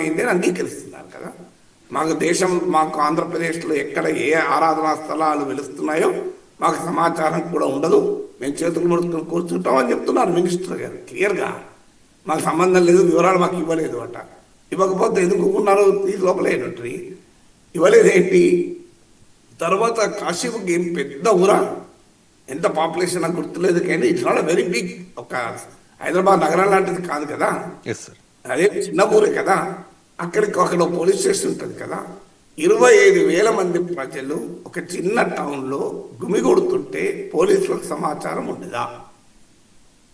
అయింది అంగీకరిస్తున్నారు కదా. మాకు ఆంధ్రప్రదేశ్లో ఎక్కడ ఏ ఆరాధనా స్థలాలు వెలుస్తున్నాయో మాకు సమాచారం కూడా ఉండదు, మేము చేతులు ముడుచుకుని కూర్చుంటామని చెప్తున్నారు మినిస్టర్ గారు క్లియర్గా. మాకు సంబంధం లేదు, వివరాలు మాకు ఇవ్వలేదు అట. ఇవ్వకపోతే ఎందుకు ఉన్నారు ఈ లోపలేనట్టు ఇవ్వలేదేంటి? తర్వాత కాశీకి ఏం పెద్ద ఊరా, ఎంత పాపులేషన్ నాకు గుర్తులేదు కానీ ఇట్స్ నాట్ వెరీ బిగ్. ఒక హైదరాబాద్ నగరం లాంటిది కాదు కదా, అదే చిన్న ఊరే కదా. అక్కడ పోలీస్ స్టేషన్ ఉంటుంది కదా. 25,000 మంది ప్రజలు ఒక చిన్న టౌన్లో గుమిగొడుతుంటే పోలీసులకు సమాచారం ఉండదా?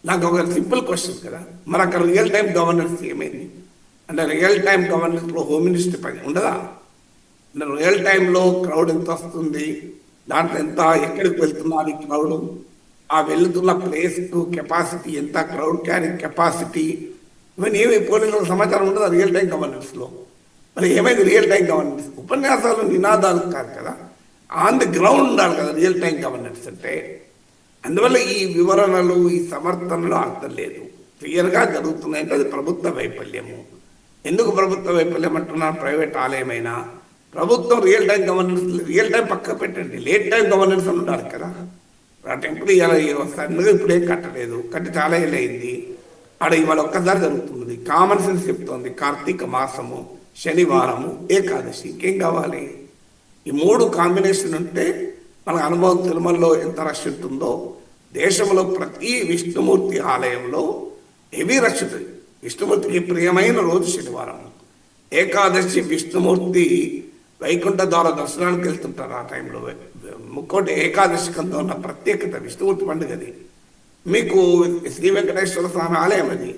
నాకు ఒక సింపుల్ క్వశ్చన్ కదా. మరి అక్కడ రియల్ టైం గవర్నెన్స్ ఏమైంది అంటే రియల్ టైం గవర్నెన్స్లో హోమ్ మినిస్టర్ పని ఉండదా? రియల్ టైంలో క్రౌడ్ ఎంత వస్తుంది, దాంట్లో ఎంత, ఎక్కడికి వెళ్తున్నారు ఈ క్రౌడ్, ఆ వెళ్తున్న ప్లేస్కు కెపాసిటీ ఎంత, క్రౌడ్ క్యారింగ్ కెపాసిటీ, ఇవన్నీ ఏమి పోలీసులకు సమాచారం ఉండదు రియల్ టైం గవర్నెన్స్లో. మరి ఏమైంది రియల్ టైం గవర్నెన్స్? ఉపన్యాసాలు నినాదాలు కాదు కదా, ఆన్ ది గ్రౌండ్ ఉండాలి కదా రియల్ టైం గవర్నెన్స్ అంటే. అందువల్ల ఈ వివరణలు, ఈ సమర్థనలు అర్థం లేదు. క్లియర్గా జరుగుతున్నాయంటే అది ప్రభుత్వ వైఫల్యము. ఎందుకు ప్రభుత్వ వైఫల్యం అంటున్నారు? ప్రైవేట్ ఆలయమైనా ప్రభుత్వం real time governance, real time పక్క పెట్టండి, లేట్ టైం గవర్నెన్స్ అని ఉండాలి కదా. ఆ టెంపుల్ సడన్గా ఇప్పుడేం కట్టలేదు, కట్టి చాలా ఏళ్ళయింది. ఆడ ఇవాళ ఒక్కసారి జరుగుతుంది. కామన్ సెన్స్ చెప్తోంది. కార్తీక మాసము, శనివారము, ఏకాదశి, ఇంకేం కావాలి? ఈ 3 కాంబినేషన్ ఉంటే మన అనుభవం తిరుమలలో ఎంత రష్ ఉంటుందో, దేశంలో ప్రతి విష్ణుమూర్తి ఆలయంలో హెవీ రష్ ఉంటుంది. విష్ణుమూర్తికి ప్రియమైన రోజు శనివారం. ఏకాదశి విష్ణుమూర్తి వైకుంఠ ద్వార దర్శనానికి వెళ్తుంటారు ఆ టైంలో. ముక్కోటి ఏకాదశి కంతో ఉన్న ప్రత్యేకత విష్ణుమూర్తి పండుగది. మీకు శ్రీ వెంకటేశ్వర స్వామి ఆలయం అది.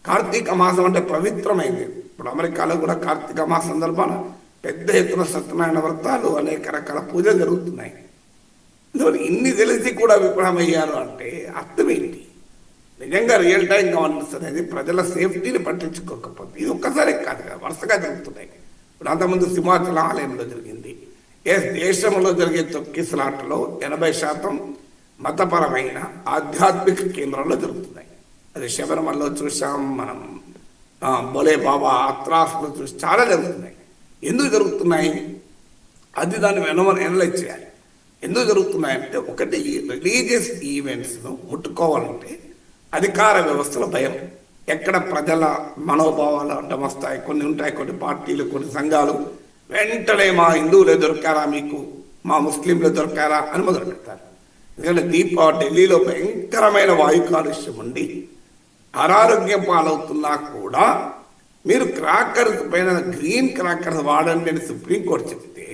కార్తీక మాసం అంటే పవిత్రమైంది. ఇప్పుడు అమెరికాలో కూడా కార్తీక మాస సందర్భాన పెద్ద ఎత్తున సత్యనారాయణ వ్రతాలు, అనేక రకాల పూజలు జరుగుతున్నాయి. ఇన్ని తెలిసి కూడా విఫలమయ్యారు అంటే అర్థం ఏంటి? నిజంగా రియల్ టైం గవర్నెన్స్ అనేది ప్రజల సేఫ్టీని పట్టించుకోకపోతే, ఇది ఒక్కసారి కాదు కదా, వరుసగా జరుగుతున్నాయి. ఇప్పుడు అంతకుముందు సింహాచల ఆలయంలో జరిగింది. దేశంలో జరిగే తొక్కిసలాటలో 80% మతపరమైన ఆధ్యాత్మిక కేంద్రాల్లో జరుగుతున్నాయి. అది శబరిమలలో చూసాం మనం, బోలే బాబా అత్రాసులో చూసి చాలా జరుగుతున్నాయి. ఎందుకు జరుగుతున్నాయి? అది దాన్ని ఎనలైజ్ చేయాలి. ఎందుకు జరుగుతున్నాయంటే, ఒకటి రిలీజియస్ ఈవెంట్స్ను ముట్టుకోవాలంటే అధికార వ్యవస్థలో భయం. ఎక్కడ ప్రజల మనోభావాలు అడ్డం వస్తాయి. కొన్ని ఉంటాయి, కొన్ని పార్టీలు, కొన్ని సంఘాలు వెంటనే మా హిందువులే దొరికారా మీకు, మా ముస్లింలు దొరికారా అని మొదలు పెడతారు. ఎందుకంటే ఢిల్లీలో భయంకరమైన వాయు కాలుష్యం ఉండి అనారోగ్యం పాలవుతున్నా కూడా మీరు క్రాకర్స్ పైన గ్రీన్ క్రాకర్స్ వాడండి అని సుప్రీంకోర్టు చెప్తే,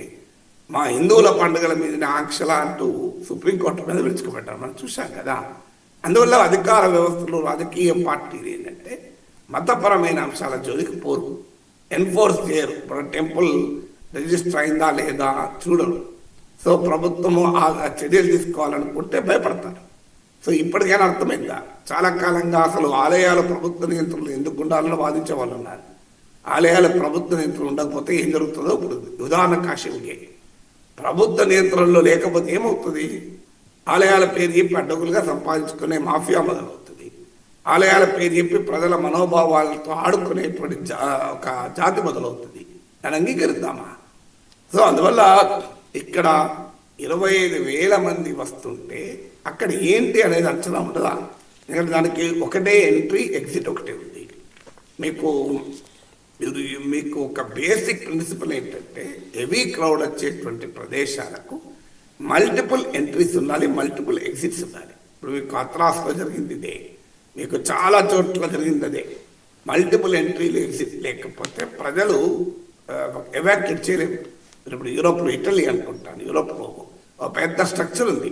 మా హిందువుల పండుగల మీద ఆంక్షల అంటూ సుప్రీంకోర్టు మీద విరుచుకుపెట్టారు. మనం చూసాం కదా. అందువల్ల అధికార వ్యవస్థలో రాజకీయ పార్టీలు ఏంటంటే మతపరమైన అంశాల జోలికి పోరు, ఎన్ఫోర్స్ చేయరు. ఇప్పుడు టెంపుల్ రిజిస్టర్ అయిందా లేదా చూడరు. సో ప్రభుత్వము ఆ చర్యలు తీసుకోవాలనుకుంటే భయపడతారు. సో ఇప్పటికైనా అర్థమైందా? చాలా కాలంగా అసలు ఆలయాల ప్రభుత్వ నియంత్రణలు ఎందుకు ఉండాలని వాదించే వాళ్ళు ఉన్నారు. ఆలయాల ప్రభుత్వ నియంత్రణ ఉండకపోతే ఏం జరుగుతుందో ఇప్పుడు ఉదాహరణ కాశీకి ప్రభుత్వ నియంత్రణలో లేకపోతే ఏమవుతుంది? ఆలయాల పేరు చెప్పి అడ్డగులుగా సంపాదించుకునే మాఫియా మొదలవుతుంది. ఆలయాల పేరు చెప్పి ప్రజల మనోభావాలతో ఆడుకునేటువంటి ఒక జాతి మొదలవుతుంది. దాన్ని అంగీకరిద్దామా? సో అందువల్ల ఇక్కడ 25,000 మంది వస్తుంటే అక్కడ ఏంటి అనేది అంచనా ఉండదా? ఎందుకంటే దానికి ఒకటే ఎంట్రీ, ఎగ్జిట్ ఒకటే ఉంది. మీకు ఒక బేసిక్ ప్రిన్సిపల్ ఏంటంటే, హెవీ క్రౌడ్ వచ్చేటువంటి ప్రదేశాలకు మల్టిపుల్ ఎంట్రీస్ ఉండాలి, మల్టిపుల్ ఎగ్జిట్స్ ఉండాలి. ఇప్పుడు మీకు అత్రాస్లో జరిగింది ఇదే, మీకు చాలా చోట్ల జరిగింది అదే. మల్టిపుల్ ఎంట్రీలు, ఎగ్జిట్ లేకపోతే ప్రజలు ఎవాక్యుయేట్ చేయలేరు. ఇప్పుడు యూరోప్లో, ఇటలీ అనుకుంటాను, యూరోప్లో ఒక పెద్ద స్ట్రక్చర్ ఉంది.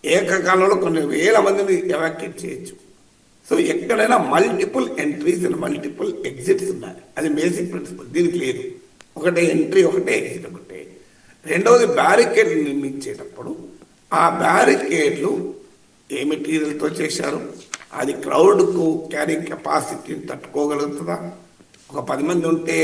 ఏకకాలంలో కొన్ని వేల మందిని ఎవాక్యుయేట్ చేయొచ్చు. సో ఎక్కడైనా multiple entries and multiple exits ఉండాలి. అది బేసిక్ ప్రిన్సిపల్. దీనికి లేదు. ఒకటే ఎంట్రీ, ఒకటే ఎగ్జిట్, ఒకటే. రెండవది, బ్యారికేడ్ నిర్మించేటప్పుడు ఆ బ్యారికేడ్లు ఏ మెటీరియల్తో చేశారు, అది క్రౌడ్కు క్యారింగ్ కెపాసిటీని తట్టుకోగలుగుతుందా? ఒక 10 మంది ఉంటే